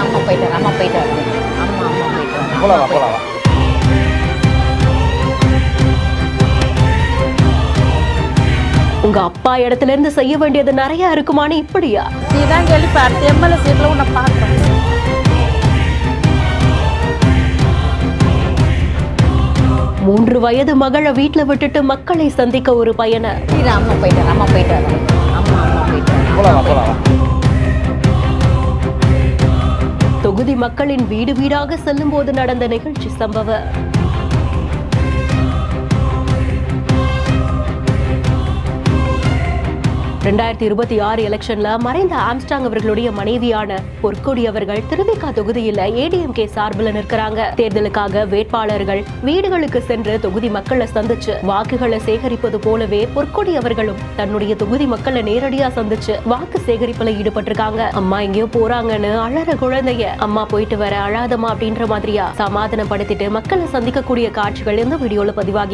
அம்மா போயிட்டாரு, அம்மா போயிட்டாரு, அம்மா அம்மா போயிட்டாரு, அம்மா போலாவா போயிட்டாரு. போலாவா. உங்க அப்பா இடத்துல இருந்து செய்ய வேண்டியது நிறைய இருக்குமான்னு இப்படியா? நீ தான் கேள்வி அடுத்த எம்எல்ஏ சீட்ல உன்னை பார்க்குறேன். 3 வயது மகளை வீட்டுல விட்டுட்டு மக்களை சந்திக்க ஒரு பயணம். அம்மா போயிட்டாரு, அம்மா போயிட்டாரு, அம்மா அம்மா போயிட்டாரு, போலாவா அம்மா போலாவா. தொகுதி மக்களின் வீடு வீடாக செல்லும் போது நடந்த நிகழ்ச்சி சம்பவம். 2026 எலெக்ஷன்ல மறைந்த ஆம்ஸ்டாங் அவர்களுடைய மனைவியான பொற்கொடி அவர்கள் திருவிக தொகுதியில ஏடிஎம்கே சார்பில் நிற்கிறாங்க. தேர்தலுக்காக வேட்பாளர்கள் வீடுகளுக்கு சென்று தொகுதி மக்களை சந்திச்சு வாக்குகளை சேகரிப்பது போலவே பொற்கொடி அவர்களும் தன்னுடைய தொகுதி மக்களை நேரடியா சந்திச்சு வாக்கு சேகரிப்புல ஈடுபட்டிருக்காங்க. அம்மா எங்கேயோ போறாங்கன்னு அழற குழந்தைய அம்மா போயிட்டு வர அழாதமா அப்படின்ற மாதிரியா சமாதானப்படுத்திட்டு மக்களை சந்திக்கக்கூடிய காட்சிகள் இந்த வீடியோல பதிவாகி